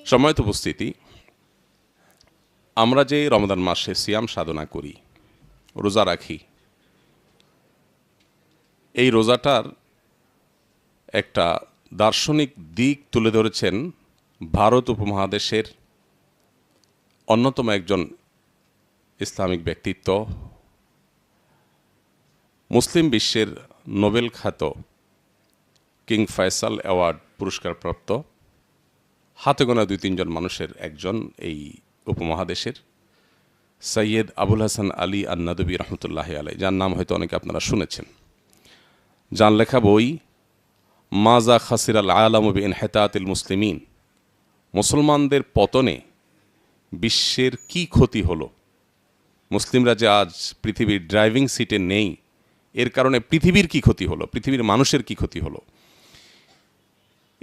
সম্মানিত উপস্থিতি, আমরা যে রমজান মাসে সিয়াম সাধনা করি, রোজা রাখি, এই রোজাটার একটা দার্শনিক দিক তুলে ধরেছেন ভারত উপমহাদেশের অন্যতম একজন ইসলামিক ব্যক্তিত্ব, মুসলিম বিশ্বের নোবেল খ্যাত কিং ফয়সাল অ্যাওয়ার্ড পুরস্কারপ্রাপ্ত হাতে গোনা 2-3 জন মানুষের একজন এই উপমহাদেশের সৈয়দ আবুল হাসান আলী আন-নাদবী রহমতুল্লাহ আলাই, যার নাম হয়তো অনেকে আপনারা শুনেছেন। যার লেখা বই মাজা খাসিরাল আলাম বিইনহিতাতিল মুসলিমিন, মুসলমানদের পতনে বিশ্বের কি ক্ষতি হলো, মুসলিমরা যে আজ পৃথিবীর ড্রাইভিং সিটে নেই এর কারণে পৃথিবীর কি ক্ষতি হলো, পৃথিবীর মানুষের কি ক্ষতি হলো,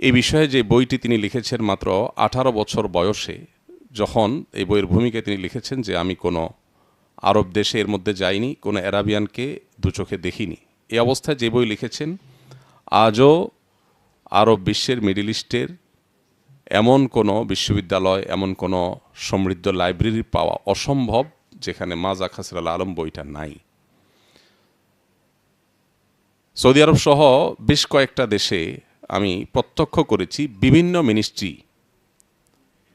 এই বিষয়ে যে বইটি তিনি লিখেছেন মাত্র 18 বছর বয়সে। যখন এই বইয়ের ভূমিকায় তিনি লিখেছেন যে আমি কোনো আরব দেশে এর মধ্যে যাইনি, কোনো অ্যারাবিয়ানকে দু চোখে দেখিনি, এই অবস্থায় যে বই লিখেছেন আজও আরব বিশ্বের, মিডল ইস্টের এমন কোনো বিশ্ববিদ্যালয়, এমন কোনো সমৃদ্ধ লাইব্রেরি পাওয়া অসম্ভব যেখানে মাজা খাসিরাল আলম বইটা নাই। সৌদি আরব সহ বেশ কয়েকটা দেশে আমি প্রত্যক্ষ করেছি বিভিন্ন মিনিস্ট্রি,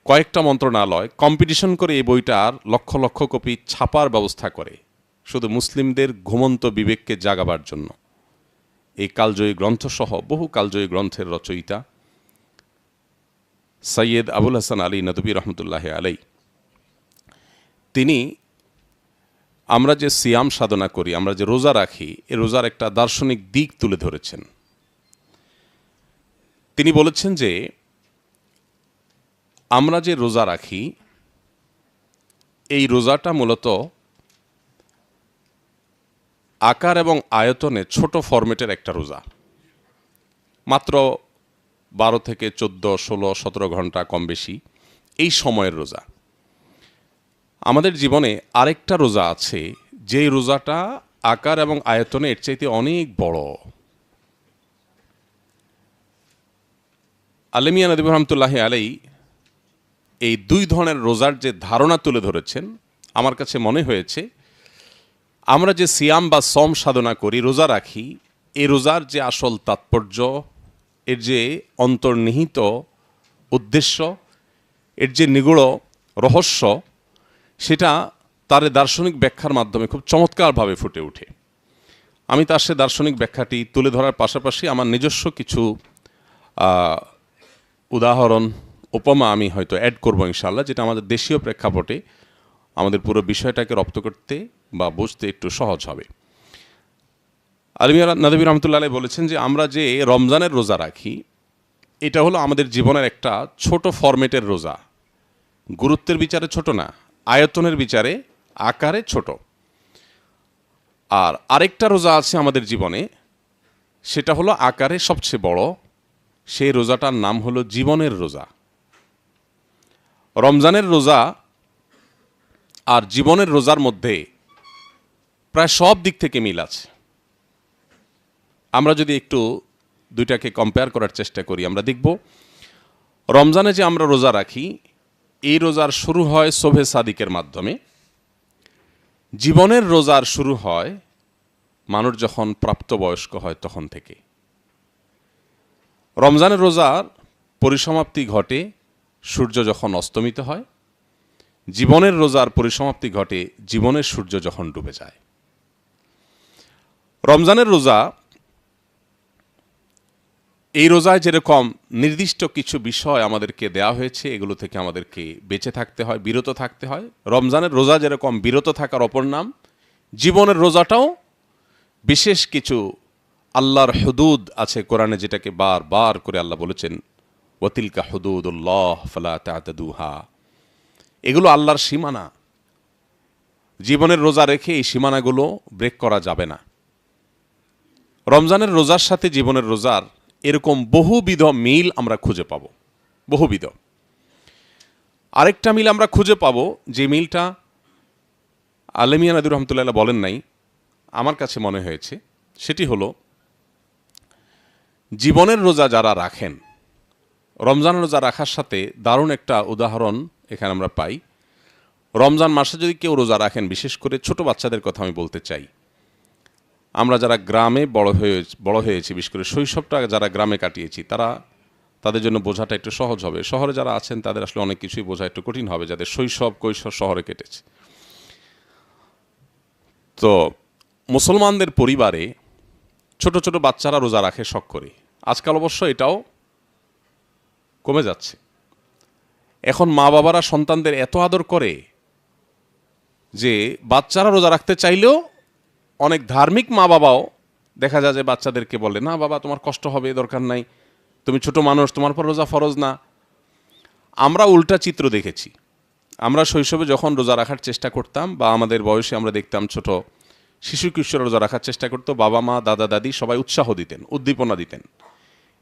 কয়েকটা মন্ত্রণালয় কম্পিটিশন করে এই বইটার লক্ষ লক্ষ কপি ছাপার ব্যবস্থা করে, শুধু মুসলিমদের ঘুমন্ত বিবেককে জাগাবার জন্য। এই কালজয়ী গ্রন্থসহ বহু কালজয়ী গ্রন্থের রচয়িতা সৈয়দ আবুল হাসান আলী নদবী রহমতুল্লাহ আলাই, তিনি আমরা যে সিয়াম সাধনা করি, আমরা যে রোজা রাখি, এই রোজার একটা দার্শনিক দিক তুলে ধরেছেন। তিনি বলেছেন যে আমরা যে রোজা রাখি, এই রোজাটা মূলত আকার এবং আয়তনে ছোট ফরম্যাটের একটা রোজা, মাত্র 12 থেকে 14, 16, 17 ঘন্টা কম বেশি এই সময়ের রোজা। আমাদের জীবনে আরেকটা রোজা আছে, যেই রোজাটা আকার এবং আয়তনে এর চাইতে অনেক বড়। আলেমিয়া নদী রহমতুল্লাহ আলাই এই দুই ধরনের রোজার যে ধারণা তুলে ধরেছেন, আমার কাছে মনে হয়েছে আমরা যে সিয়াম বা সম সাধনা করি, রোজা রাখি, এই রোজার যে আসল তাৎপর্য, এর যে অন্তর্নিহিত উদ্দেশ্য, এর যে নিগূঢ় রহস্য, সেটা তার দার্শনিক ব্যাখ্যার মাধ্যমে খুব চমৎকারভাবে ফুটে ওঠে। আমি তার সে দার্শনিক ব্যাখ্যাটি তুলে ধরার পাশাপাশি আমার নিজস্ব কিছু উদাহরণ, উপমা আমি হয়তো অ্যাড করবো ইনশাআল্লাহ, যেটা আমাদের দেশীয় প্রেক্ষাপটে আমাদের পুরো বিষয়টাকে রপ্ত করতে বা বুঝতে একটু সহজ হবে। আলিমিয়া নদবী রহমতুল্লাহ আলাই বলেছেন যে আমরা যে রমজানের রোজা রাখি, এটা হলো আমাদের জীবনের একটা ছোট ফরম্যাটের রোজা, গুরুত্বের বিচারে ছোট না, আয়তনের বিচারে আকারে ছোট। আর আরেকটা রোজা আছে আমাদের জীবনে, সেটা হলো আকারে সবচেয়ে বড়, সেই রোজাটার নাম হলো জীবনের রোজা। রমজানের রোজা আর জীবনের রোজার মধ্যে প্রায় সব দিক থেকে মিল আছে। আমরা যদি একটু দুইটাকে কম্পেয়ার করার চেষ্টা করি, আমরা দেখব রমজানে যে আমরা রোজা রাখি, এই রোজার শুরু হয় শোভে সাদিকের মাধ্যমে। জীবনের রোজার শুরু হয় মানুষ যখন প্রাপ্তবয়স্ক হয় তখন থেকে। রমজানের রোজার পরিসমাপ্তি ঘটে সূর্য যখন অস্তমিত হয়, জীবনের রোজার পরিসমাপ্তি ঘটে জীবনের সূর্য যখন ডুবে যায়। রমজানের রোজা, এই রোজায় যেরকম নির্দিষ্ট কিছু বিষয় আমাদেরকে দেয়া হয়েছে, এগুলো থেকে আমাদেরকে বেঁচে থাকতে হয়, বিরত থাকতে হয়। রমজানের রোজা যেরকম বিরত থাকার অপর নাম, জীবনের রোজাটাও বিশেষ কিছু আল্লাহর হুদুদ আছে কোরআনে, যেটাকে বারবার করে আল্লাহ বলেছেন ওয়াতিলকা হুদুদুল্লাহ ফালা তা'তাদুহা, এগুলো আল্লাহর সীমানা। জীবনের রোজা রেখে এই সীমানাগুলো ব্রেক করা যাবে না। রমজানের রোজার সাথে জীবনের রোজার এরকম বহুবিধ মিল আমরা খুঁজে পাব, বহুবিধ। আরেকটা মিল আমরা খুঁজে পাব, যে মিলটা আলেমিয়া নদী রহমতুল্লাহ বলেন নাই, আমার কাছে মনে হয়েছে, সেটি হলো জীবনের রোজা যারা রাখেন, রমজান রোজা রাখার সাথে দারুণ একটা উদাহরণ এখানে আমরা পাই। রমজান মাসে যদি কেউ রোজা রাখেন, বিশেষ করে ছোট বাচ্চাদের কথা আমি বলতে চাই। আমরা যারা গ্রামে বড় হয়েছি, বিশেষ করে শৈশবটা যারা গ্রামে কাটিয়েছি, তাদের জন্য বোঝাটা একটু সহজ হবে। শহরে যারা আছেন তাদের আসলে অনেক কিছুই বোঝা একটু কঠিন হবে, যাদের শৈশব কৈশোর শহরে কেটেছে। তো মুসলমানদের পরিবারে ছোট ছোট বাচ্চারা রোজা রাখে শখ করে। আজকাল অবশ্য এটাও কমে যাচ্ছে। এখন মা বাবারা সন্তানদের এত আদর করে যে বাচ্চারা রোজা রাখতে চাইলেও অনেক ধার্মিক মা বাবাও দেখা যায় যে বাচ্চাদেরকে বলে, না বাবা তোমার কষ্ট হবে, দরকার নাই, তুমি ছোট মানুষ, তোমার পর রোজা ফরজ না। আমরা উল্টা চিত্র দেখেছি। আমরা শৈশবে যখন রোজা রাখার চেষ্টা করতাম, বা আমাদের বয়সে আমরা দেখতাম ছোট শিশু কিশোর রোজা রাখার চেষ্টা করতো, বাবা মা দাদা দাদি সবাই উৎসাহ দিতেন, উদ্দীপনা দিতেন।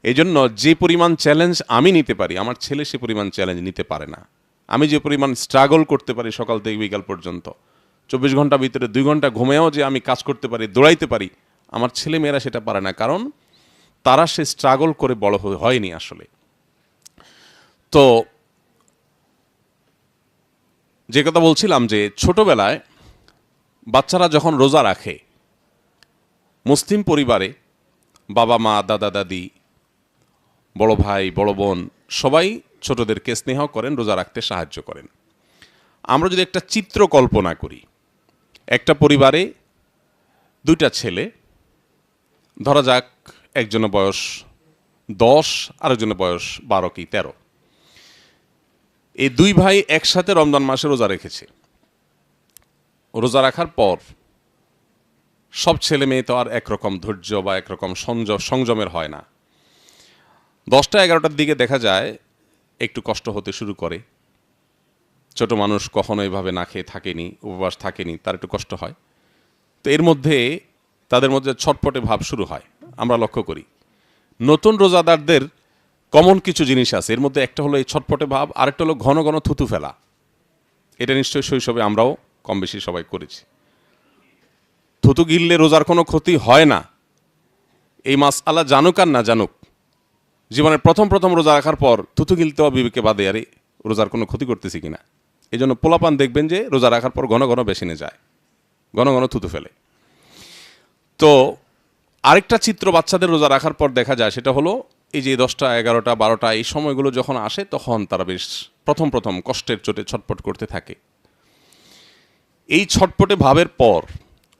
এই জন্য যে পরিমাণ চ্যালেঞ্জ আমি নিতে পারি, আমার ছেলে সে পরিমাণ চ্যালেঞ্জ নিতে পারে না। আমি যে পরিমাণ স্ট্রাগল করতে পারি সকাল থেকে বিকাল পর্যন্ত, 24 ঘন্টার ভিতরে 2 ঘন্টা ঘুমেও যে আমি কাজ করতে পারি, দৌড়াইতে পারি, আমার ছেলে মেয়েরা সেটা পারে না। কারণ তারা সে স্ট্রাগল করে বড় হয়নি আসলে। তো যে কথা বলছিলাম, যে ছোটবেলায় বাচ্চারা যখন রোজা রাখে, মুসলিম পরিবারে বাবা মা দাদা দাদি বড় ভাই বড় বোন সবাই ছোটদেরকে স্নেহ করেন, রোজা রাখতে সাহায্য করেন। আমরা যদি একটা চিত্র কল্পনা করি, একটা পরিবারে 2টা ছেলে, ধরা যাক একজনের বয়স 10, আরেকজনের বয়স 12 কি 13। এই 2 ভাই একসাথে রমজান মাসে রোজা রেখেছে। রোজা রাখার পর সব ছেলে মেয়ে তো আর একরকম ধৈর্য বা একরকম সংযমের হয় না। 10টা 11টার দিকে দেখা যায় একটু কষ্ট হতে শুরু করে। ছোট মানুষ কখনো এভাবে না খেয়ে থাকেনি, উপবাস থাকেনি, তার একটু কষ্ট হয়। তো এর মধ্যে তাদের মধ্যে ছটপটে ভাব শুরু হয়। আমরা লক্ষ্য করি নতুন রোজাদারদের কমন কিছু জিনিস আছে। এর মধ্যে একটা হলো এই ছটপটে ভাব, আরেকটা হলো ঘন ঘন থুতু ফেলা। এটা নিশ্চয়ই শৈশবে আমরাও কম বেশি সবাই করেছি। থুতু গিললে রোজার কোনো ক্ষতি হয় না, এই মাসআলা জানুক আর না জানুক, জীবনের প্রথম রোজা রাখার পর থুতু গিলতেও বিবেকে বাদে, আরে রোজার কোনো ক্ষতি করতেছি কিনা। এই জন্য পোলাপান দেখবেন যে রোজা রাখার পর ঘন ঘন বেসিনে যায়, ঘন ঘন থুতু ফেলে। তো আরেকটা চিত্র বাচ্চাদের রোজা রাখার পর দেখা যায়, সেটা হলো এই যে 10টা 11টা 12টা এই সময়গুলো যখন আসে, তখন তারা বেশ প্রথম কষ্টের চোটে ছটপট করতে থাকে। এই ছটপটে ভাবের পর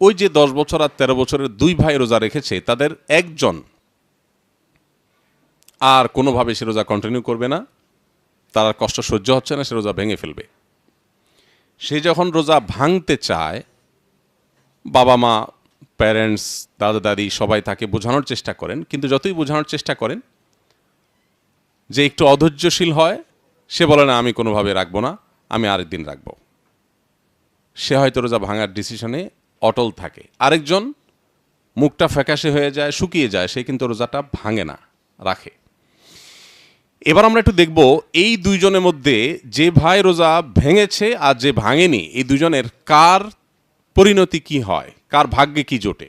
ওই যে 10 বছর আর 13 বছরের 2 ভাই রোজা রেখেছে, তাদের একজন আর কোনোভাবে সে রোজা কন্টিনিউ করবে না, তার কষ্ট সহ্য হচ্ছে না, সে রোজা ভেঙে ফেলবে। সে যখন রোজা ভাঙতে চায়, বাবা মা প্যারেন্টস দাদা দাদি সবাই তাকে বোঝানোর চেষ্টা করেন, কিন্তু যতই বোঝানোর চেষ্টা করেন যে একটু অধৈর্যশীল হয়, সে বলে না আমি কোনোভাবে রাখবো না, আমি আরেকদিন রাখবো। সে হয়তো রোজা ভাঙার ডিসিশনে অটল থাকে। আরেকজন মুখটা ফ্যাকাশে হয়ে যায়, শুকিয়ে যায়, সে কিন্তু রোজাটা ভাঙে না, রাখে। এবার আমরা একটু দেখব এই 2 জনের মধ্যে যে ভাই রোজা ভেঙেছে আর যে ভাঙেনি, এই 2 জনের কার পরিণতি কি হয়, কার ভাগ্যে কি জোটে।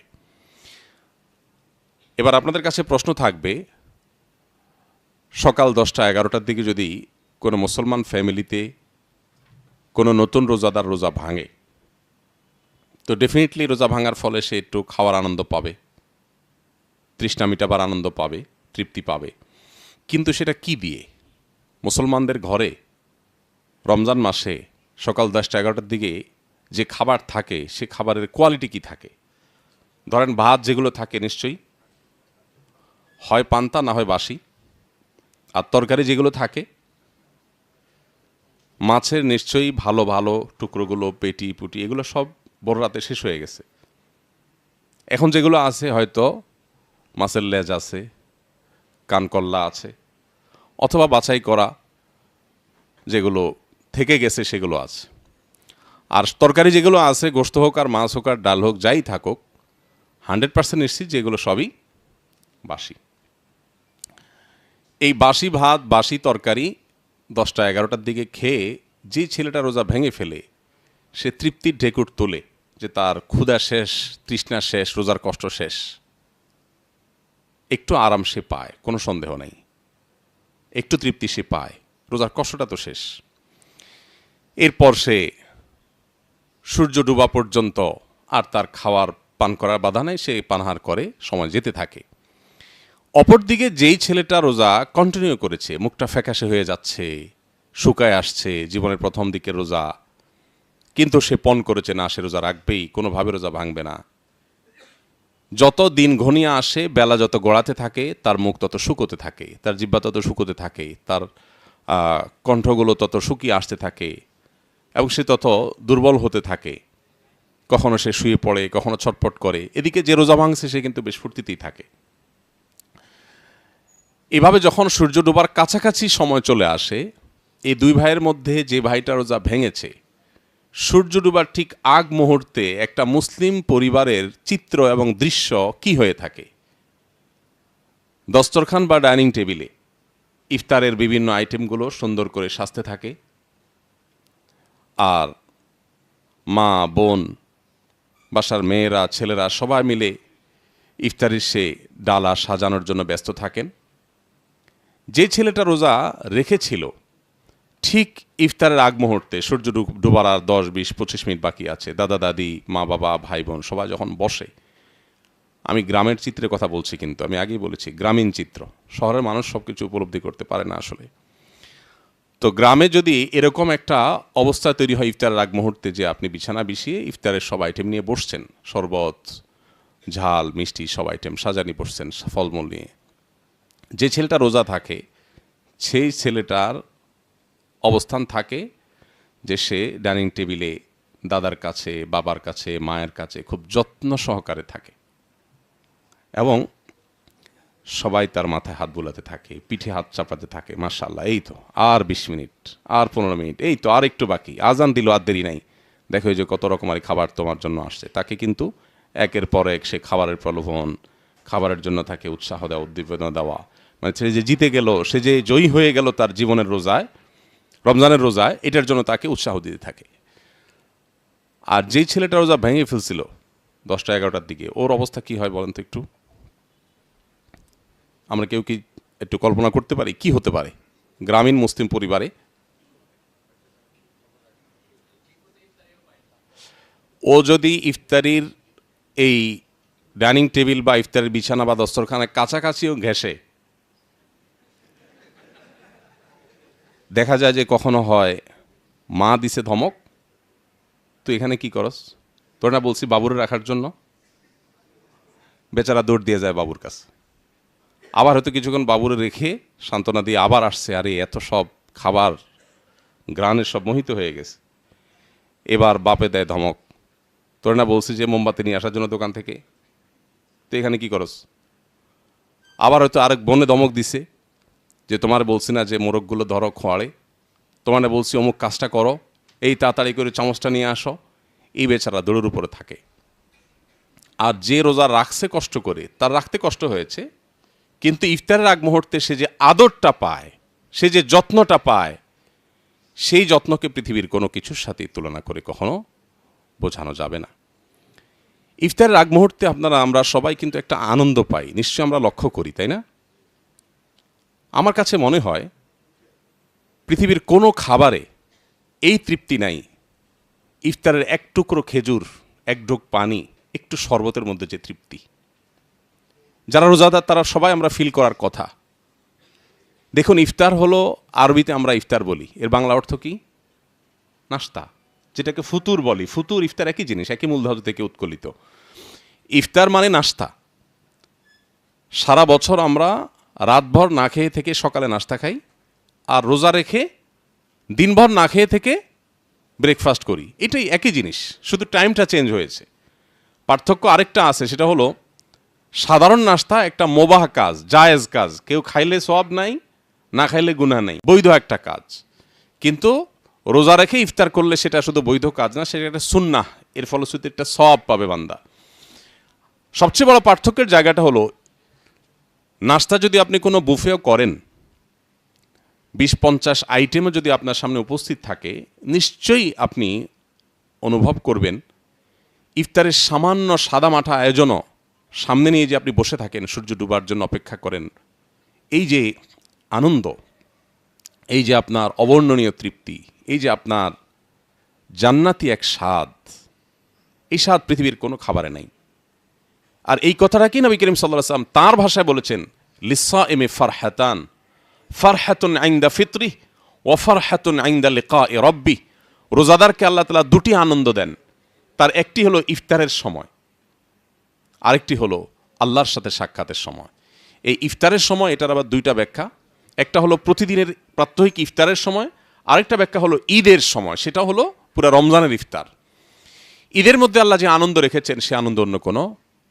এবার আপনাদের কাছে প্রশ্ন থাকবে, সকাল 10টা 11টার দিকে যদি কোনো মুসলমান ফ্যামিলিতে কোনো নতুন রোজাদার রোজা ভাঙে, তো ডেফিনেটলি রোজা ভাঙার ফলে সে একটু খাওয়ার আনন্দ পাবে, তৃষ্ণা মিটাবার আনন্দ পাবে, তৃপ্তি পাবে। কিন্তু সেটা কি দিয়ে? মুসলমানদের ঘরে রমজান মাসে সকাল 10টা 11টার দিকে যে খাবার থাকে, সে খাবারের কোয়ালিটি কি থাকে? ধরেন ভাত যেগুলো থাকে নিশ্চয়ই হয় পান্তা না হয় বাসি, আর তরকারি যেগুলো থাকে মাছের নিশ্চয়ই ভালো ভালো টুকরোগুলো, পেটি পুটি এগুলো সব বড় রাতে শেষ হয়ে গেছে। এখন যেগুলো আছে হয়তো মাছের লেজ আছে, কানকল্লা আছে, অথবা বাছাই করা যেগুলো থেকে গেছে সেগুলো আছে। আর তরকারি যেগুলো আছে, গোশত হোক আর মাছ হোক আর ডাল হোক যাই থাকুক, 100% নিশ্চিত যেগুলো সবই বাসি। এই বাসি ভাত বাসি তরকারি 10টা 11টার দিকে খেয়ে যে ছেলেটা রোজা ভেঙে ফেলে, সে তৃপ্তির ঢেকুর তোলে যে তার ক্ষুধা শেষ, তৃষ্ণা শেষ, রোজার কষ্ট শেষ, একটু আরাম সে পায়, কোনো সন্দেহ নেই। একটু তৃপ্তি সে পায়, রোজার কষ্টটা তো শেষ। এরপর সে সূর্য ডুবা পর্যন্ত আর তার খাওয়ার পান করার বাধা নেই, সে পানাহার করে, সময় যেতে থাকে। অপরদিকে যেই ছেলেটা রোজা কন্টিনিউ করেছে, মুখটা ফ্যাকাশে হয়ে যাচ্ছে, শুকায় আসছে, জীবনের প্রথম দিকে রোজা, কিন্তু সে পণ করেছে না, সে রোজা রাখবেই, কোনোভাবে রোজা ভাঙবে না। যত দিন ঘনিয়ে আসে, বেলা যত গড়াতে থাকে, তার মুখ তত শুকোতে থাকে, তার জিহ্বা তত শুকোতে থাকে, তার কণ্ঠগুলো তত শুকিয়ে আসতে থাকে এবং সে তত দুর্বল হতে থাকে। কখনো সে শুয়ে পড়ে, কখনো ছটফট করে। এদিকে যে রোজা ভাঙছে সে কিন্তু বেশ ফুর্তিতেই থাকে। এভাবে যখন সূর্য ডোবার কাছাকাছি সময় চলে আসে, এই দুই ভাইয়ের মধ্যে যে ভাইটা রোজা ভেঙেছে, সূর্য ডুবার ঠিক আগ মুহূর্তে একটা মুসলিম পরিবারের চিত্র এবং দৃশ্য কি হয়ে থাকে। দস্তরখান বা ডাইনিং টেবিলে ইফতারের বিভিন্ন আইটেমগুলো সুন্দর করে সাজতে থাকে, আর মা, বোন, বাসার মেয়েরা, ছেলেরা সবাই মিলে ইফতারির সে ডালা সাজানোর জন্য ব্যস্ত থাকেন। যে ছেলেটা রোজা রেখেছিল, ঠিক ইফতারের আগ মুহূর্তে সূর্য ডুবার আর 10-20-25 মিনিট বাকি আছে, দাদা দাদি, মা বাবা, ভাই বোন সবাই যখন বসে, আমি গ্রামের চিত্রের কথা বলছি, কিন্তু আমি আগেই বলেছি গ্রামীণ চিত্র, শহরের মানুষ সব কিছু উপলব্ধি করতে পারে না আসলে। তো গ্রামে যদি এরকম একটা অবস্থা তৈরি হয় ইফতারের আগ মুহূর্তে, যে আপনি বিছানা বিছিয়ে ইফতারের সব আইটেম নিয়ে বসছেন, শরবত, ঝাল, মিষ্টি সব আইটেম সাজানি বসছেন ফলমূল নিয়ে, যে ছেলেটা রোজা থাকে সেই ছেলেটার অবস্থান থাকে যে সে ডাইনিং টেবিলে দাদার কাছে, বাবার কাছে, মায়ের কাছে খুব যত্ন সহকারে থাকে এবং সবাই তার মাথায় হাত বুলাতে থাকে, পিঠে হাত চাপাতে থাকে। মাশাআল্লাহ, এই তো আর 20 মিনিট, আর 15 মিনিট, এই তো আর একটু বাকি, আজান দিল, আর দেরি নাই, দেখো এই যে কত রকমারি খাবার তোমার জন্য আসছে। তাকে কিন্তু একের পর এক সে খাবারের প্রলোভন, খাবারের জন্য তাকে উৎসাহ দেওয়া, উদ্দীপনা দেওয়া, মানে সে যে জিতে গেল, সে যে জয়ী হয়ে গেল তার জীবনের রোজায়, রমজানের রোজায়, এটার জন্য তাকে উৎসাহ দিতে থাকে। আর যেই ছেলেটা রোজা ভেঙে ফেলছিল 10টা-11টার দিকে, ওর অবস্থা কি হয় বলেন তো একটু? আমরা কেউ কি একটু কল্পনা করতে পারি কি হতে পারে গ্রামীণ মুসলিম পরিবারে? ও যদি ইফতারির এই ডাইনিং টেবিল বা ইফতারের বিছানা বা দস্তরখানার কাছাকাছিও ঘেঁষে, দেখা যায় যে কখনো হয় মা দিছে ধমক, তুই এখানে কি করস, তোর না বলছি বাবুরে রাখার জন্য, বেচারা দৌড় দিয়ে যায় বাবুর কাছে। আবার হয়তো কিছুক্ষণ বাবুরে রেখে সান্ত্বনা দিয়ে আবার আসছে, আরে এত সব খাবার গ্রানের সব মোহিত হয়ে গেছে। এবার বাপে দেয় ধমক, তোর না বলছি যে মোমবাতি নিয়ে আসার জন্য দোকান থেকে, তো এখানে কি করস। আবার হয়তো আরেক বোনে ধমক দিছে যে তোমার বলছি না যে মোরগগুলো ধরো খোয়াড়ে, তোমার বলছি অমুক কাজটা করো, এই তাড়াতাড়ি করে চামচটা নিয়ে আসো। এই বেচারা দৌড়ের উপরে থাকে। আর যে রোজা রাখছে কষ্ট করে, তার রাখতে কষ্ট হয়েছে, কিন্তু ইফতারের আগ মুহূর্তে সে যে আদরটা পায়, সে যে যত্নটা পায়, সেই যত্নকে পৃথিবীর কোনো কিছুর সাথে তুলনা করে কখনো বোঝানো যাবে না। ইফতারের আগ মুহূর্তে আমরা সবাই কিন্তু একটা আনন্দ পাই, নিশ্চয়ই আমরা লক্ষ্য করি, তাই না? আমার কাছে মনে হয় পৃথিবীর কোনো খাবারে এই তৃপ্তি নাই ইফতারের এক টুকরো খেজুর, এক ঢোক পানি, একটু শরবতের মধ্যে যে তৃপ্তি। যারা রোজাদার তারা সবাই আমরা ফিল করার কথা। দেখুন, ইফতার হলো, আরবিতে আমরা ইফতার বলি, এর বাংলা অর্থ কি? নাস্তা, যেটাকে ফুতুর বলি। ফুতুর ইফতার একই জিনিস, একই মূলধাতু থেকে উৎকলিত। ইফতার মানে নাস্তা। সারা বছর আমরা রাতভর না খেয়ে থেকে সকালে নাস্তা খাই, আর রোজা রেখে দিনভর না খেয়ে থেকে ব্রেকফাস্ট করি। এটাই একই জিনিস, শুধু টাইমটা চেঞ্জ হয়েছে। পার্থক্য আরেকটা আছে, সেটা হলো সাধারণ নাস্তা একটা মোবাহ কাজ, জায়েজ কাজ, কেউ খাইলে সওয়াব নাই, না খাইলে গুনাহ নাই, বৈধ একটা কাজ। কিন্তু রোজা রেখে ইফতার করলে সেটা শুধু বৈধ কাজ না, সেটা একটা সুন্নাহ, এর ফলশ্রুতিতে একটা সওয়াব পাবে বান্দা। সবচেয়ে বড় পার্থক্যের জায়গাটা হলো, নাস্তা যদি আপনি কোনো বুফেও করেন, 20-50 আইটেমও যদি আপনার সামনে উপস্থিত থাকে, নিশ্চয়ই আপনি অনুভব করবেন ইফতারের সামান্য সাদামাঠা আয়োজনও সামনে নিয়ে যে আপনি বসে থাকেন, সূর্য ডুবার জন্য অপেক্ষা করেন, এই যে আনন্দ, এই যে আপনার অবর্ণনীয় তৃপ্তি, এই যে আপনার জান্নাতি এক স্বাদ, এই স্বাদ পৃথিবীর কোনো খাবারে নাই। আর এই কথাটা কি নবী করিম সাল্লাল্লাহু আলাইহি ওয়াসাল্লাম তাঁর ভাষায় বলেছেন, লিসাইমি ফারহাতান, ফারহাতুন ইনদা ফিতরিহি ওয়া ফারহাতুন ইনদা লিকাই রাব্বি। রোজাদারকে আল্লাহ তাআলা দুটি আনন্দ দেন, তার একটি হলো ইফতারের সময়, আরেকটি হলো আল্লাহর সাথে সাক্ষাতের সময়। এই ইফতারের সময়, এটার আবার দুইটা ব্যাখ্যা। একটা হলো প্রতিদিনের প্রাত্যহিক ইফতারের সময়, আরেকটা ব্যাখ্যা হলো ঈদের সময়, সেটা হলো পুরো রমজানের ইফতার। ঈদের মধ্যে আল্লাহ যে আনন্দ রেখেছেন, সে আনন্দ অন্য কোনো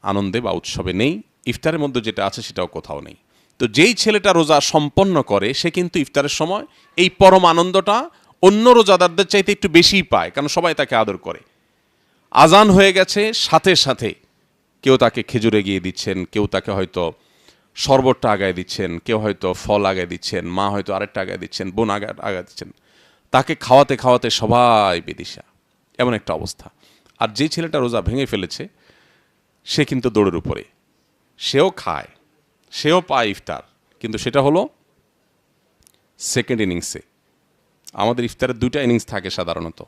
আনন্দে বা উৎসবে নেই। ইফতারের মধ্যে যেটা আছে সেটাও কোথাও নেই। তো যেই ছেলেটা রোজা সম্পন্ন করে, সে কিন্তু ইফতারের সময় এই পরম আনন্দটা অন্য রোজাদারদের চাইতে একটু বেশিই পায়, কারণ সবাই তাকে আদর করে। আজান হয়ে গেছে, সাথে সাথে কেউ তাকে খেজুর এগিয়ে দিচ্ছেন, কেউ তাকে হয়তো শরবতটা আগায় দিচ্ছেন, কেউ হয়তো ফল আগায় দিচ্ছেন, মা হয়তো আরেকটা আগায় দিচ্ছেন, বোন আগায় দিচ্ছেন। তাকে খাওয়াতে খাওয়াতে সবাই বিদিশা, এমন একটা অবস্থা। আর যে ছেলেটা রোজা ভেঙে ফেলেছে, সে কিন্তু দৌড়ের উপরে, সেও খায়, সেও পায় ইফতার, কিন্তু সেটা হলো সেকেন্ড ইনিংসে। আমাদের ইফতারের দুইটা ইনিংস থাকে সাধারণত।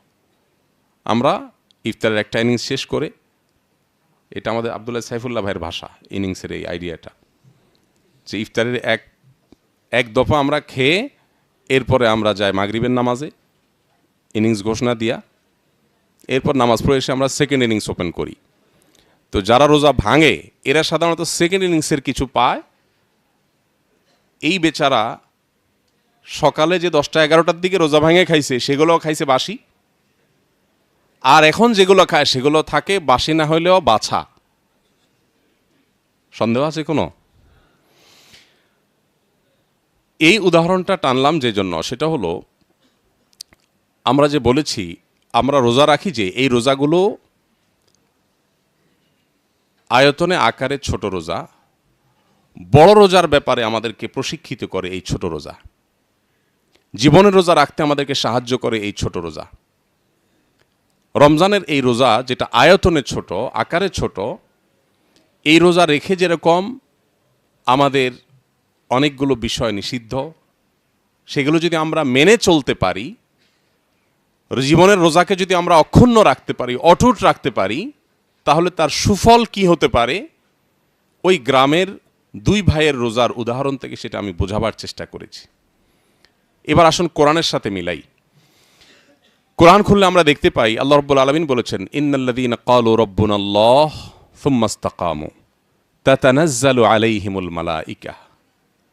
আমরা ইফতারের একটা ইনিংস শেষ করে, এটা আমাদের আব্দুল্লাহ সাইফুল্লাহ ভাইয়ের ভাষা, ইনিংসের এই আইডিয়াটা, যে ইফতারের এক দফা আমরা খেয়ে এরপরে আমরা যাই মাগরিবের নামাজে, ইনিংস ঘোষণা দিয়া, এরপর নামাজ পড়ে এসে আমরা সেকেন্ড ইনিংস ওপেন করি। তো যারা রোজা ভাঙে, এরা সাধারণত সেকেন্ড ইনিংসের কিছু পায়। এই বেচারা সকালে যে 10টা-11টার দিকে রোজা ভাঙে খাইছে, সেগুলোও খাইছে বাসি, আর এখন যেগুলো খায় সেগুলো থাকে বাসি না হইলেও বাছা। সন্দেহ আছে কোনো? এই উদাহরণটা টানলাম যে জন্য, সেটা হলো আমরা যে বলেছি আমরা রোজা রাখি, যে এই রোজাগুলো আয়তনে আকারে ছোট রোজা, বড় রোজার ব্যাপারে আমাদেরকে প্রশিক্ষিত করে এই ছোট রোজা, জীবনের রোজা রাখতে আমাদেরকে সাহায্য করে এই ছোট রোজা। রমজানের এই রোজা যেটা আয়তনে ছোট, আকারে ছোট, এই রোজা রেখে যেরকম আমাদের অনেকগুলো বিষয় নিষিদ্ধ, সেগুলো যদি আমরা মেনে চলতে পারি, জীবনের রোজাকে যদি আমরা অক্ষুণ্ণ রাখতে পারি, অটুট রাখতে পারি, তাহলে তার সুফল কি হতে পারে, ওই গ্রামের দুই ভাইয়ের রোজার উদাহরণ থেকে সেটা আমি বোঝাবার চেষ্টা করেছি। এবার আসুন কোরআনের সাথে মিলাই। কোরআন খুললে আমরা দেখতে পাই আল্লাহ রাব্বুল আলামিন বলেছেন, ইন্নাল্লাযীনা ক্বালু রাব্বুনাল্লাহ সুম্মা ইসতাকামু তাতানাজ্জালু আলাইহিমুল মালাইকা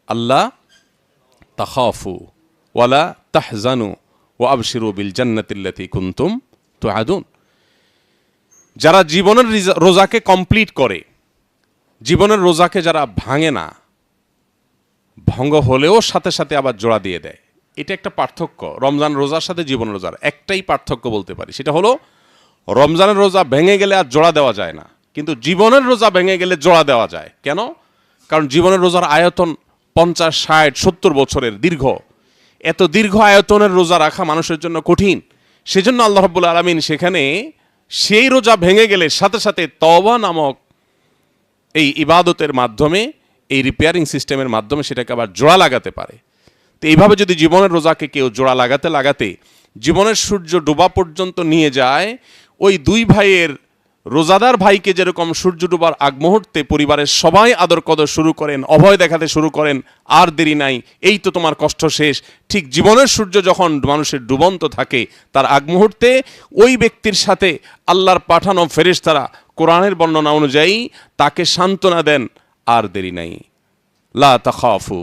আল্লা তাখাফু ওয়ালা তাহজানু ওয়া আবশিরু বিল জান্নাতিল্লাতী কুনতুম তুআদুন। যারা জীবনের রোজাকে কমপ্লিট করে, জীবনের রোজাকে যারা ভাঙে না, ভঙ্গ হলেও সাথে সাথে আবার জোড়া দিয়ে দেয়, এটা একটা পার্থক্য। রমজান রোজার সাথে জীবন রোজার একটাই পার্থক্য বলতে পারি, সেটা হলো রমজানের রোজা ভেঙে গেলে আর জোড়া দেওয়া যায় না, কিন্তু জীবনের রোজা ভেঙে গেলে জোড়া দেওয়া যায়। কেন? কারণ জীবনের রোজার আয়তন 50, 60, 70 বছরের দীর্ঘ। এত দীর্ঘ আয়তনের রোজা রাখা মানুষের জন্য কঠিন। সেজন্য আল্লাহ রাব্বুল আলামিন সেখানে সেই রোজা ভেঙে গেলে সাথে সাথে তওবা নামক এই ইবাদতের মাধ্যমে, এই রিপেয়ারিং সিস্টেমের মাধ্যমে সেটাকে আবার জোড়া লাগাতে পারে। তো এইভাবে যদি জীবনের রোজাকে কেউ জোড়া লাগাতে লাগাতে জীবনের সূর্য ডোবা পর্যন্ত নিয়ে যায়, ওই দুই ভাইয়ের রোজাদার ভাইকে যেরকম সূর্য ডোবার আগ মুহূর্তে পরিবারের সবাই আদর কদর শুরু করেন, অভয় দেখাতে শুরু করেন, আর দেরি নাই, এই তো তোমার কষ্ট শেষ, ঠিক জীবনের সূর্য যখন মানুষের ডুবন্ত থাকে, তার আগ মুহূর্তে ওই ব্যক্তির সাথে আল্লাহর পাঠানো ফেরেশতারা কোরআনের বর্ণনা অনুযায়ী তাকে সান্ত্বনা দেন, আর দেরি নাই, লা তাখাফু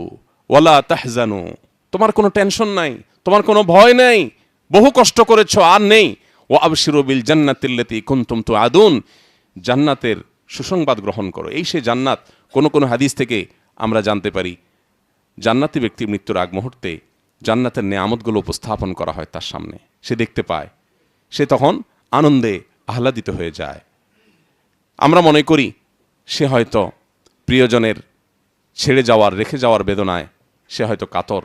ওয়ালা তাহজানু, তোমার কোনো টেনশন নাই, তোমার কোনো ভয় নাই, বহু কষ্ট করেছ, আর নেই, ও আবশিরু বিল জান্নাতিল্লাতী কুনতুম তুআদুন, জান্নাতের সুসংবাদ গ্রহণ করো। এই সে জান্নাত। কোন কোন হাদিস থেকে আমরা জানতে পারি জান্নাতি ব্যক্তির মৃত্যুর আগ মুহূর্তে জান্নাতের নেয়ামতগুলো উপস্থাপন করা হয় তার সামনে, সে দেখতে পায়, সে তখন আনন্দে আহ্লাদিত হয়ে যায়। আমরা মনে করি সে হয়তো প্রিয়জনের ছেড়ে যাওয়ার, রেখে যাওয়ার বেদনায় সে হয়তো কাতর,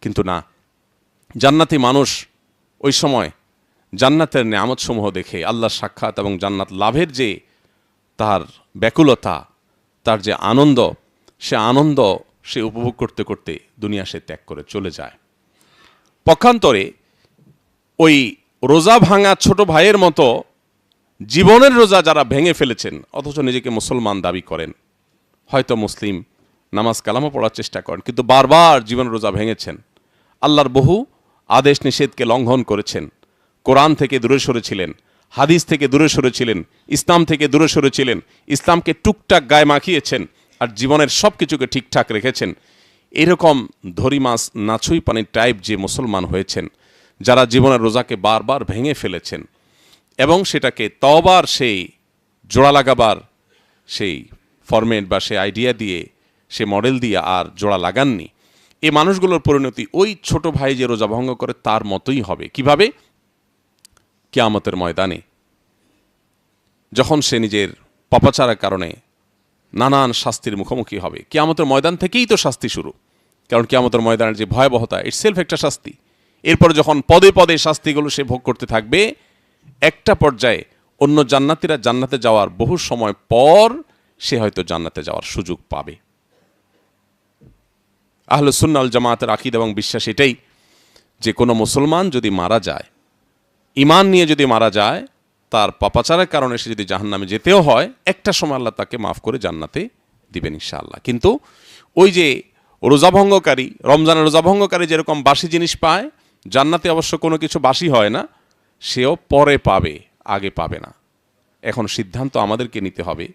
কিন্তু না, জান্নাতি মানুষ ওই সময় জান্নাতের নেয়ামতসমূহ দেখে আল্লাহর সাক্ষাৎ এবং জান্নাত লাভের যে তার ব্যাকুলতা, তার যে আনন্দ, সে আনন্দ সে উপভোগ করতে করতে দুনিয়া সে ত্যাগ করে চলে যায়। পক্ষান্তরে ওই রোজা ভাঙা ছোট ভাইয়ের মতো জীবনের রোজা যারা ভেঙে ফেলেছেন অথচ নিজেকে মুসলমান দাবি করেন, হয়তো মুসলিম, নামাজ কালামও পড়ার চেষ্টা করেন, কিন্তু বারবার জীবন রোজা ভেঙেছেন, আল্লাহর বহু আদেশ নিষেধকে লঙ্ঘন করেছেন, কোরআন থেকে দূরে সরেছিলেন, হাদিস থেকে দূরে সরেছিলেন, ইসলাম থেকে দূরে সরেছিলেন, ইসলামকে টুকটাক গায়ে মাখিয়েছেন আর জীবনের সব কিছুকে ঠিকঠাক রেখেছেন, এরকম ধরি মাছ নাছুই পানির টাইপ যে মুসলমান হয়েছেন, যারা জীবনের রোজাকে বারবার ভেঙে ফেলেছেন এবং সেটাকে তওবার সেই জোড়া লাগাবার সেই ফরম্যাট বা সেই আইডিয়া দিয়ে সে মডেল দিয়ে আর জোড়া লাগাননি, এই মানুষগুলোর পরিণতি ওই ছোট ভাই যে রোজা ভঙ্গ করে তার মতোই হবে। কিভাবে? কিয়ামতের ময়দানে যখন সে নিজের পাপাচারের কারণে নানান শাস্তির মুখোমুখি হবে। কিয়ামতের ময়দান থেকেই তো শাস্তি শুরু, কারণ কিয়ামতের ময়দানের যে ভয়াবহতা ইটসেলফ একটা শাস্তি। এরপর যখন পদে পদে শাস্তিগুলো সে ভোগ করতে থাকবে, একটা পর্যায়ে অন্য জান্নাতীরা জান্নাতে যাওয়ার বহু সময় পর সে হয়তো জান্নাতে যাওয়ার সুযোগ পাবে। আহলুস সুন্নাহ ওয়াল জামাতের আকীদা এবং বিশ্বাস এটাই যে কোনো মুসলমান যদি মারা যায়, ঈমান নিয়ে যদি মারা যায়, তার পাপাচারের কারণে সে যদি জাহান্নামে যেতেও হয়, একটা সময় আল্লাহ তাকে মাফ করে জান্নাতে দিবেন ইনশাআল্লাহ। কিন্তু ওই যে রোজাভঙ্গকারী, রমজানের রোজাভঙ্গকারী যেরকম বাসি জিনিস পায়, জান্নাতে অবশ্য কোনো কিছু বাসি হয় না, সেও পরে পাবে, আগে পাবে না। এখন সিদ্ধান্ত আমাদেরকে নিতে হবে,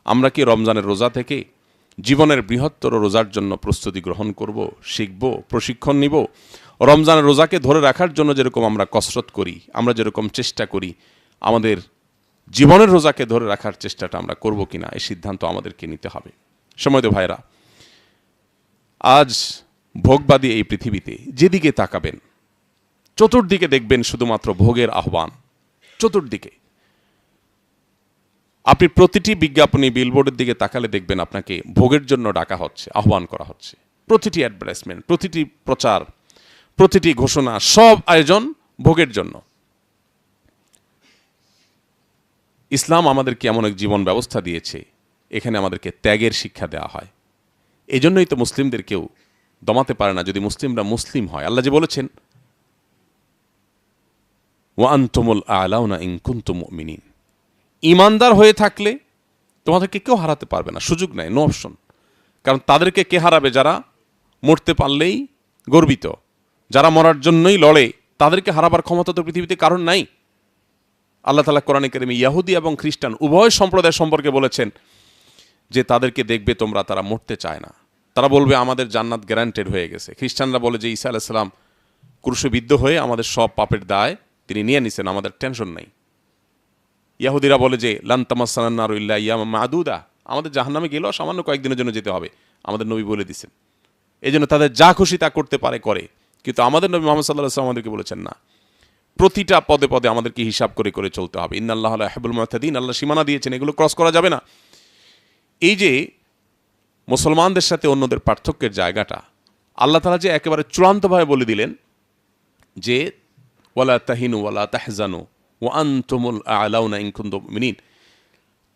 আমরা কি রমজানের রোজা থেকে জীবনের বৃহত্তর রোজার জন্য প্রস্তুতি গ্রহণ করব, শিখব, প্রশিক্ষণ নিব? রমজানের রোজাকে ধরে রাখার জন্য যেরকম আমরা কসরত করি, আমরা যেরকম চেষ্টা করি, আমাদের জীবনের রোজাকে ধরে রাখার চেষ্টাটা আমরা করব কিনা, এই সিদ্ধান্ত আমাদেরকে নিতে হবে। সময়ত ভাইরা, আজ ভোগবাদী এই পৃথিবীতে যেদিকে তাকাবেন, চতুর্দিকে দেখবেন শুধুমাত্র ভোগের আহ্বান। চতুর্দিকে আপনি প্রতিটি বিজ্ঞাপনী বিলবোর্ডের দিকে তাকালে দেখবেন আপনাকে ভোগের জন্য ডাকা হচ্ছে, আহ্বান করা হচ্ছে। প্রতিটি অ্যাডভার্টাইজমেন্ট, প্রতিটি প্রচার, প্রতিটি ঘোষণা, সব আয়োজন ভোগের জন্য। ইসলাম আমাদেরকে এমন এক জীবন ব্যবস্থা দিয়েছে, এখানে আমাদেরকে ত্যাগের শিক্ষা দেওয়া হয়। এই জন্যই তো মুসলিমদের কেউ দমাতে পারে না যদি মুসলিমরা মুসলিম হয়। আল্লাহ যে বলেছেন, ওয়া আনতুমুল আ'লাউনা ইন কুনতুম মুমিনিন, ঈমানদার হয়ে থাকলে তোমাদেরকে কেউ হারাতে পারবে না, সুযোগ নাই, নো অপশন। কারণ তাদেরকে কে হারাবে? যারা মরতে পারলেই গর্বিত, যারা মরার জন্যই লড়ে, তাদেরকে হারাবার ক্ষমতা তো পৃথিবীতে কারণ নাই। আল্লাহ তাআলা কোরআনে কারিমে ইহুদি এবং খ্রিস্টান উভয় সম্প্রদায় সম্পর্কে বলেছেন যে তাদেরকে দেখবে তোমরা, তারা মরতে চায় না, তারা বলবে আমাদের জান্নাত গ্যারান্টেড হয়ে গেছে। খ্রিস্টানরা বলে যে ঈসা আলাইহিস সালাম ক্রুশবিদ্ধ হয়ে আমাদের সব পাপের দায় তিনি নিয়ে নিছেন, আমাদের টেনশন নাই। ইহুদিরা বলে যে লান তামাসসানান নারু ইল্লা আইয়ামান মা'দুদা, আমাদের জাহান্নামে গেলেও সামান্য কয়েকদিনের জন্য যেতে হবে, আমাদের নবী বলে দিয়েছেন। এই জন্য তাদের যা খুশি তা করতে পারে করে। কিন্তু আমাদের নবী মুহাম্মদ সাল্লাল্লাহু আলাইহি ওয়াসাল্লাম আমাদেরকে বলেছেন না, প্রতিটা পদে পদে আমাদেরকে হিসাব করে করে চলতে হবে। ইন্নাল্লাহা লা ইউহিব্বুল মু'তাদিন, আল্লাহ সীমানা দিয়েছেন, এগুলো ক্রস করা যাবে না। এই যে মুসলমানদের সাথে অন্যদের পার্থক্যের জায়গাটা আল্লাহ তাআলা যে একেবারে চূড়ান্তভাবে বলে দিলেন যে ওয়ালা তাহিনু ওয়ালা তাহজানু ওয়া আনতুমুল আ'লাউনা ইন কুনতুম মুমিনিন,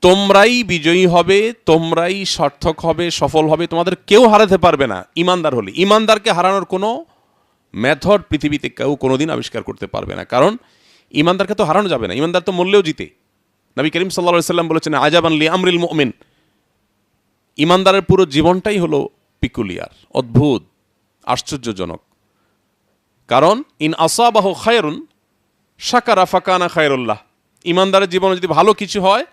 তোমরাই বিজয়ী হবে, তোমরাই সার্থক হবে, সফল হবে, তোমাদের কেউ হারাতে পারবে না ঈমানদার হলে। ঈমানদারকে হারানোর কোনো মেথড পৃথিবীতে কেউ কোনোদিন আবিষ্কার করতে পারবে না, কারণ ঈমানদারকে তো হারানো যাবে না, ঈমানদার তো মরলেও জিতে। নবী করিম সাল্লাল্লাহু আলাইহি ওয়াসাল্লাম বলেছেন, আজাবান লি আমরিল মুমিন, ঈমানদারের পুরো জীবনটাই হলো পিকুলিয়ার, অদ্ভুত, আশ্চর্যজনক। কারণ ইন আসাবাহু খায়রুন শাকারা ফাকানা খায়রুল্লাহ, ঈমানদারের জীবনে যদি ভালো কিছু হয়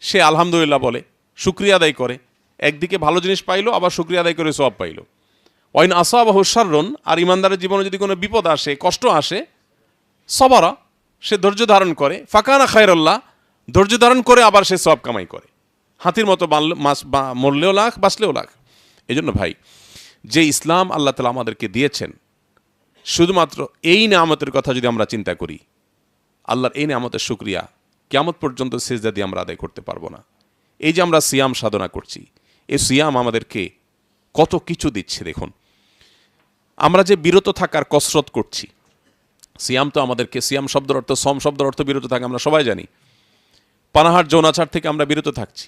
সে আলহামদুলিল্লাহ বলে, শুকরিয়া আদায় করে, একদিকে ভালো জিনিস পাইলো আবার শুকরিয়া আদায় করে সওয়াব পাইলো। ওয়াইন আসাবাহু শাররুন, আর ঈমানদারের জীবনে যদি কোনো বিপদ আসে, কষ্ট আসে, সবারা, সে ধৈর্য ধারণ করে, ফাকানা খায়রুল্লাহ, ধৈর্য ধারণ করে আবার সে সওয়াব কামাই করে। হাতির মতো মরলেও লাখ, বাঁচলেও লাখ। এই জন্য ভাই, যে ইসলাম আল্লাহ তাআলা আমাদেরকে দিয়েছেন, শুধুমাত্র এই নিয়ামতের কথা যদি আমরা চিন্তা করি, আল্লাহর এই নিয়ামতের শুকরিয়া কিয়ামত পর্যন্ত সিজদা দিয়ে আমরা আদায় করতে পারবো না। এই যে আমরা সিয়াম সাধনা করছি, এই সিয়াম আমাদেরকে কত কিছু দিচ্ছে। দেখুন, আমরা যে বিরত থাকার কসরত করছি, সিয়াম তো আমাদেরকে, সিয়াম শব্দের অর্থ, সম শব্দের অর্থ বিরত থাকা, আমরা সবাই জানি। পানাহার যৌনাচার থেকে আমরা বিরত থাকছি।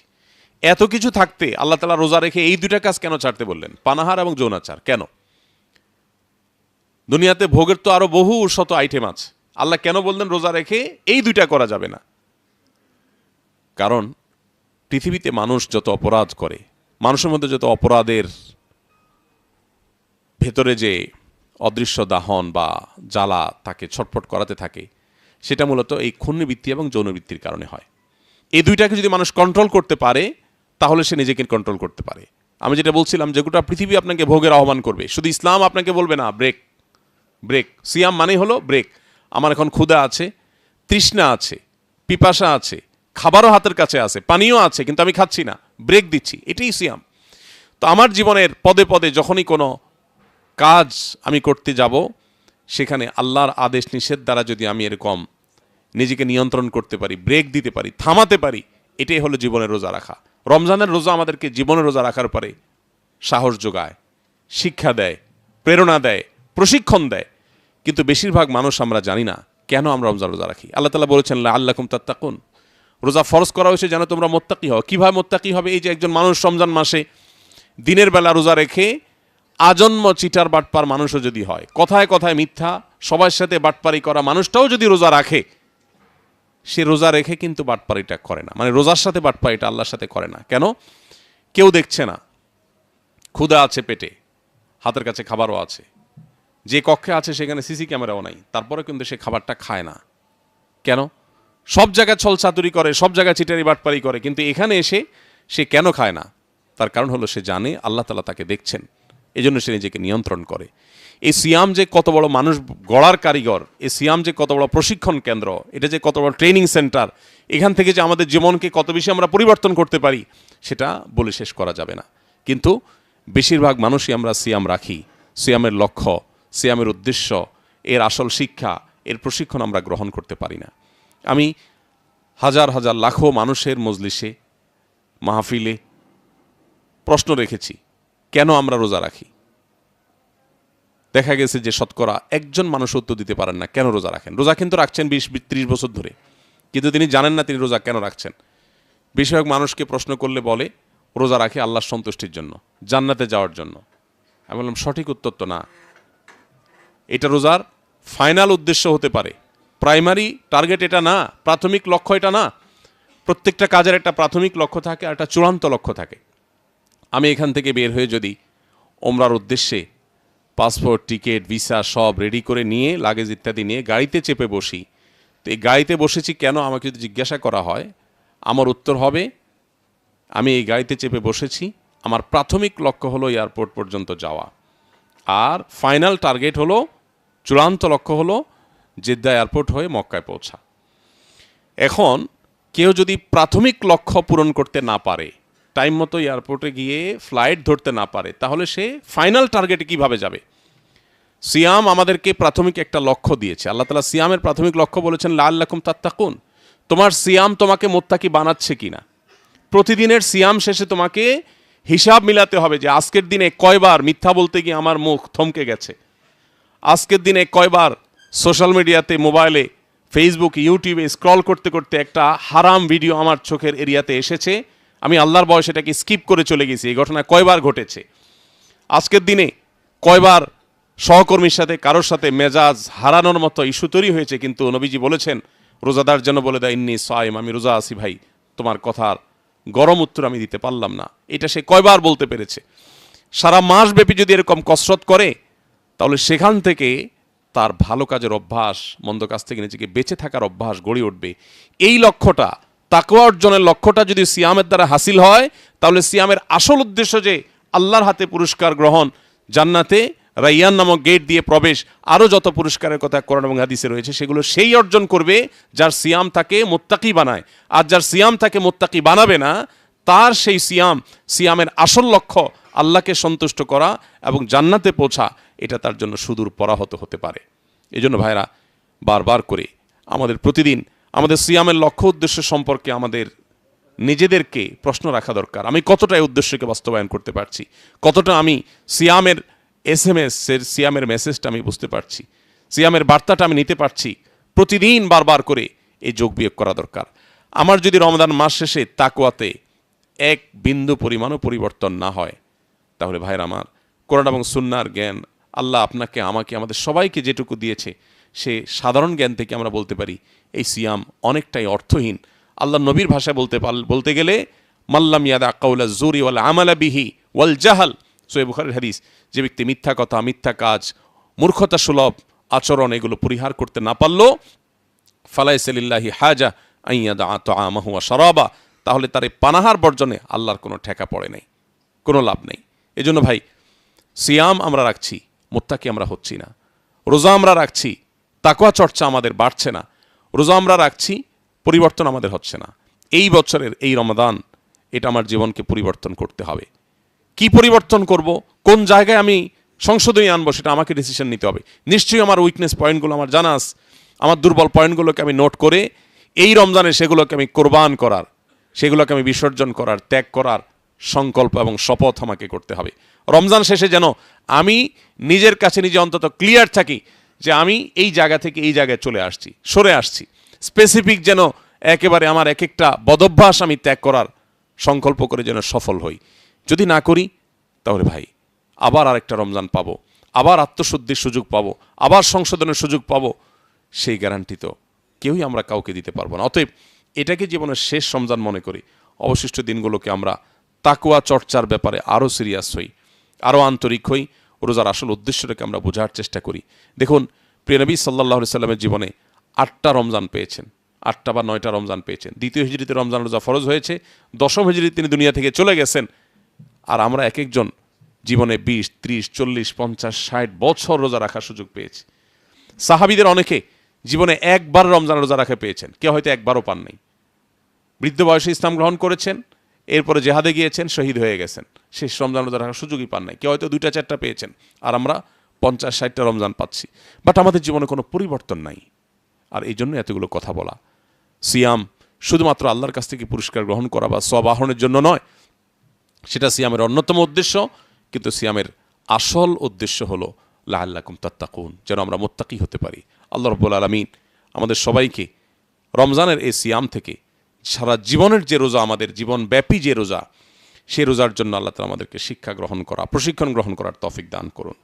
এত কিছু থাকতে আল্লাহ তাআলা রোজা রেখে এই দুইটা কাজ কেন ছাড়তে বললেন? পানাহার এবং যৌনাচার কেন? দুনিয়াতে ভোগের তো আরো বহু শত আইটেম আছে, আল্লাহ কেন বললেন রোজা রেখে এই দুইটা করা যাবে না? কারণ পৃথিবীতে মানুষ যত অপরাধ করে, মানুষের মধ্যে যত অপরাধের ভেতরে যে অদৃশ্য দাহন বা জ্বালা তাকে ছটফট করাতে থাকে, সেটা মূলত এই খুন্নিবৃত্তি এবং যৌনবৃত্তির কারণে হয়। এই দুইটাকে যদি মানুষ কন্ট্রোল করতে পারে তাহলে সে নিজেকে কন্ট্রোল করতে পারে। আমি যেটা বলছিলাম যে গোটা পৃথিবী আপনাকে ভোগের আহ্বান করবে, শুধু ইসলাম আপনাকে বলবে না ব্রেক ব্রেক। সিয়াম মানেই হলো ব্রেক। আমার এখন ক্ষুধা আছে, তৃষ্ণা আছে, পিপাসা আছে, খাবারও হাতের কাছে আছে, পানিও আছে, কিন্তু আমি খাচ্ছি না, ব্রেক দিচ্ছি, এটাই সিয়াম। তো আমার জীবনের পদে পদে যখনই কোনো কাজ আমি করতে যাব, সেখানে আল্লাহর আদেশ নিষেধ দ্বারা যদি আমি এরকম নিজেকে নিয়ন্ত্রণ করতে পারি, ব্রেক দিতে পারি, থামাতে পারি, এটাই হলো জীবনের রোজা রাখা। রমজানের রোজা আমাদেরকে জীবনের রোজা রাখার পরে সাহস যোগায়, শিক্ষা দেয়, প্রেরণা দেয়, প্রশিক্ষণ দেয়। কিন্তু বেশিরভাগ মানুষ আমরা জানি না কেন আমরা রমজান রোজা রাখি। আল্লাহ তাআলা বলেছেন লাআল্লাকুম তাত্তাকুন, রোজা ফরজ করা হয়েছে যেন তোমরা মুত্তাকি হও। কিভাবে মুত্তাকি হবে? এই যে একজন মানুষ রমজান মাসে দিনের বেলা রোজা রেখে আজন্ম চিটার বাটপার মানুষও যদি হয়, কথায় কথায় মিথ্যা, সবার সাথে বাটপারি করা মানুষটাও যদি রোজা রাখে, সে রোজা রেখে কিন্তু বাটপারিটা করে না, মানে রোজার সাথে বাটপারিটা আল্লাহর সাথে করে না। কেন? কেউ দেখছে না, ক্ষুধা আছে পেটে, হাতের কাছে খাবারও আছে, যে কক্ষে আছে সেখানে সিসি ক্যামেরাও নাই, তারপরে কিন্তু সে খাবারটা খায় না। কেন? সব জায়গায় ছল চাতুরি করে, সব জায়গায় চিটারি বাটপারি করে, কিন্তু এখানে এসে সে কেন খায় না? তার কারণ হলো সে জানে আল্লাহ তাআলা তাকে দেখছেন, এজন্য সে নিজেকে নিয়ন্ত্রণ করে। এই সিয়াম যে কত বড় মানুষ গড়ার কারিগর, এই সিয়াম যে কত বড় প্রশিক্ষণ কেন্দ্র, এটা যে কত বড় ট্রেনিং সেন্টার, এখান থেকে যে আমাদের জীবনকে কত বেশি আমরা পরিবর্তন করতে পারি, সেটা বলে শেষ করা যাবে না। কিন্তু বেশিরভাগ মানুষই আমরা সিয়াম রাখি, সিয়ামের লক্ষ্য, সিয়ামের উদ্দেশ্য, এর আসল শিক্ষা, এর প্রশিক্ষণ আমরা গ্রহণ করতে পারি না। আমি হাজার হাজার লাখো মানুষের মজলিসে, মাহফিলে প্রশ্ন রেখেছি কেন আমরা রোজা রাখি। দেখা গেছে যে শতকরা একজন মানুষ উত্তর দিতে পারেন না কেন রোজা রাখেন। রোজা কিন্তু রাখছেন 20-30 বছর ধরে, কিন্তু তিনি জানেন না তিনি রোজা কেন রাখছেন। বেশিরভাগ মানুষকে প্রশ্ন করলে বলে রোজা রাখি আল্লাহর সন্তুষ্টির জন্য, জান্নাতে যাওয়ার জন্য। আমি বললাম সঠিক উত্তর তো না। এটা রোজার ফাইনাল উদ্দেশ্য হতে পারে, প্রাইমারি টার্গেট এটা না, প্রাথমিক লক্ষ্য এটা না। প্রত্যেকটা কাজের একটা প্রাথমিক লক্ষ্য থাকে আর একটা চূড়ান্ত লক্ষ্য থাকে। আমি এখান থেকে বের হয়ে যদি ওমরার উদ্দেশ্যে পাসপোর্ট, টিকিট, ভিসা সব রেডি করে নিয়ে, লাগেজ ইত্যাদি নিয়ে গাড়িতে চেপে বসি, তো এই গাড়িতে বসেছি কেন আমাকে যদি জিজ্ঞাসা করা হয়, আমার উত্তর হবে আমি এই গাড়িতে চেপে বসেছি, আমার প্রাথমিক লক্ষ্য হলো এয়ারপোর্ট পর্যন্ত যাওয়া, আর ফাইনাল টার্গেট হলো, চূড়ান্ত লক্ষ্য হলো জেদ্দা এয়ারপোর্ট হয়ে মক্কায় পৌঁছা। এখন কেউ যদি প্রাথমিক লক্ষ্য পূরণ করতে না পারে, টাইম মতো এয়ারপোর্টে গিয়ে ফ্লাইট ধরতে না পারে, তাহলে সে ফাইনাল টার্গেটে কিভাবে যাবে? সিয়াম আমাদেরকে প্রাথমিক একটা লক্ষ্য দিয়েছে। আল্লাহ তাআলা সিয়ামের প্রাথমিক লক্ষ্য বলেছেন লাআল্লাকুম তাত্তাকুন। তোমার সিয়াম তোমাকে মুত্তাকি বানাচ্ছে কিনা। প্রতিদিনের সিয়াম শেষে তোমাকে হিসাব মিলাতে হবে যে আজকের দিনে কয়বার মিথ্যা বলতে গিয়ে আমার মুখ থমকে গেছে, আজকের দিনে কয়বার সোশ্যাল মিডিয়াতে, মোবাইলে, ফেসবুক, ইউটিউবে স্ক্রল করতে করতে একটা হারাম ভিডিও আমার চোখের এরিয়াতে এসেছে, আমি আল্লাহর ভয়ে সেটাকে স্কিপ করে চলে গেছি। এই ঘটনা কয়বার ঘটেছে? আজকের দিনে কয়বার সহকর্মীর সাথে, কারোর সাথে মেজাজ হারানোর মতো ইস্যু তৈরি হয়েছে, কিন্তু নবীজি বলেছেন রোজাদার যেন বলে দেয় ইন্নী সাইম, আমি রোজা আছি ভাই, তোমার কথার গরম উত্তর আমি দিতে পারলাম না। এটা সে কয়বার বলতে পেরেছে? সারা মাস ব্যাপী যদি এরকম কসরত করে, তাহলে সেখান থেকে তার ভালো কাজের অভ্যাস, মন্দ কাজ থেকে নিজেকে বেঁচে থাকার অভ্যাস গড়ে উঠবে। এই লক্ষ্যটা, তাকওয়া অর্জনের লক্ষ্যটা যদি সিয়ামের দ্বারা হাসিল হয়, তাহলে সিয়ামের আসল উদ্দেশ্য যে আল্লাহর হাতে পুরস্কার গ্রহণ, জান্নাতে রাইয়ান নামক গেট দিয়ে প্রবেশ, আরও যত পুরস্কারের কথা কোরআন এবং হাদিসে রয়েছে, সেগুলো সেই অর্জন করবে যার সিয়াম তাকে মুত্তাকি বানায়। আর যার সিয়াম তাকে মুত্তাকি বানাবে না, তার সেই সিয়ামের আসল লক্ষ্য আল্লাহকে সন্তুষ্ট করা এবং জান্নাতে পৌঁছা, এটা তার জন্য সুদূর পরাহত হতে পারে। এই জন্য ভাইরা, বারবার করে আমাদের প্রতিদিন আমাদের সিয়ামের লক্ষ্য উদ্দেশ্য সম্পর্কে আমাদের নিজেদেরকে প্রশ্ন রাখা দরকার। আমি কতটা এই উদ্দেশ্যকে বাস্তবায়ন করতে পারছি, কতটা আমি সিয়ামের SMS এর, সিয়ামের মেসেজটা আমি বুঝতে পারছি, সিয়ামের বার্তাটা আমি নিতে পারছি। প্রতিদিন বারবার করে এই যোগ বিয়োগ করা দরকার। আমার যদি রমজান মাস শেষে তাকওয়াতে এক বিন্দু পরিমাণও পরিবর্তন না হয়, তাহলে ভাইরা আমার, কোরআন এবং সুন্নাহর জ্ঞান আল্লাহ আপনাকে, আমাকে, আমাদের সবাইকে যেটুকু দিয়েছে সে সাধারণ জ্ঞান থেকে আমরা বলতে পারি এই সিয়াম অনেকটাই অর্থহীন। আল্লাহ নবীর ভাষায় বলতে গেলে মাল্লাম ইয়াদা কাউলা জুরি ওয়াল আমালা বিহি ওয়াল জাহাল, সহিহ বুখারীর হাদিস, যে ব্যক্তি মিথ্যা কথা, মিথ্যা কাজ, মূর্খতা সুলভ আচরণ এগুলো পরিহার করতে না পারল, ফালাইসা লিল্লাহি হাজা আইয়াদা তাআমাহু ওয়া শারাবা, তাহলে তার এই পানাহার বর্জনে আল্লাহর কোনো ঠেকা পড়ে নাই, কোনো লাভ নেই। এজন্য ভাই, সিয়াম আমরা রাখছি, মুত্তাকি আমরা হচ্ছি না। রোজা আমরা রাখছি, তাকওয়া চর্চা আমাদের বাড়ছে না। রোজা আমরা রাখছি, পরিবর্তন আমাদের হচ্ছে না। এই বছরের এই রমাদান, এটা আমার জীবনকে পরিবর্তন করতে হবে। কি পরিবর্তন করব, কোন জায়গায় আমি সংশোধনী আনবো, সেটা আমাকে ডিসিশন নিতে হবে। নিশ্চয়ই আমার উইকনেস পয়েন্টগুলো আমার জানা আছে, আমার দুর্বল পয়েন্টগুলোকে আমি নোট করে এই রমজানে সেগুলোকে আমি কোরবান করার, সেগুলোকে আমি বিসর্জন করার, ত্যাগ করার সংকল্প এবং শপথ আমাকে করতে হবে। রমজান শেষে যেন আমি নিজের কাছে নিজে অন্তত ক্লিয়ার থাকি যে আমি এই জায়গা থেকে এই জায়গায় চলে আসছি, সরে আসছি। স্পেসিফিক যেন একেবারে আমার এক একটা বদভ্যাস আমি ত্যাগ করার সংকল্প করে যেন সফল হই। যদি না করি তাহলে ভাই আবার আরেকটা রমজান পাবো, আবার আত্মশুদ্ধির সুযোগ পাবো, আবার সংশোধনের সুযোগ পাবো, সেই গ্যারান্টি তো কেউই আমরা কাউকে দিতে পারবো না। অতএব এটাকে জীবনের শেষ রমজান মনে করি, অবশিষ্ট দিনগুলোকে আমরা তাকওয়া চর্চার ব্যাপারে আরও সিরিয়াস হই, আরও আন্তরিক হই, রোজার আসল উদ্দেশ্যটাকে আমরা বোঝার চেষ্টা করি। দেখুন, প্রিয় নবী সাল্লাল্লাহু আলাইহি সাল্লামের জীবনে 8টা রমজান পেয়েছেন, 8টা বা 9টা রমজান পেয়েছেন। দ্বিতীয় হিজরিতে রমজান রোজা ফরজ হয়েছে, দশম হিজরিতে তিনি দুনিয়া থেকে চলে গেছেন। আর আমরা এক একজন জীবনে 20, 30, 40, 50, 60 বছর রোজা রাখার সুযোগ পেয়েছি। সাহাবীদের অনেকে জীবনে একবার রমজান রোজা রাখা পেয়েছেন, কেউ হয়তো একবারও পান নাই। বৃদ্ধ বয়সে ইসলাম গ্রহণ করেছেন, এরপরে জেহাদে গিয়েছেন, শহীদ হয়ে গেছেন, শেষ রমজান রোজা রাখার সুযোগই পান নাই। কেউ হয়তো 2টা 4টা পেয়েছেন, আর আমরা 50, 60টা রমজান পাচ্ছি। বাট আমাদের জীবনে কোনো পরিবর্তন নাই। আর এই জন্য এতগুলো কথা বলা। সিয়াম শুধুমাত্র আল্লাহর কাছ থেকে পুরস্কার গ্রহণ করা বা সওয়াব আহরণের জন্য নয়, সেটা সিয়ামের অন্যতম উদ্দেশ্য, কিন্তু সিয়ামের আসল উদ্দেশ্য হলো লাআল্লাকুম তাত্তাকুন, যেন আমরা মুত্তাকি হতে পারি। আল্লাহ রাব্বুল আলামিন আমাদের সবাইকে রমজানের এই সিয়াম থেকে সারা জীবনের যে রোজা, আমাদের জীবনব্যাপী যে রোজা, সেই রোজার জন্য আল্লাহ তাআলা আমাদেরকে শিক্ষা গ্রহণ করা, প্রশিক্ষণ গ্রহণ করার তৌফিক দান করুন।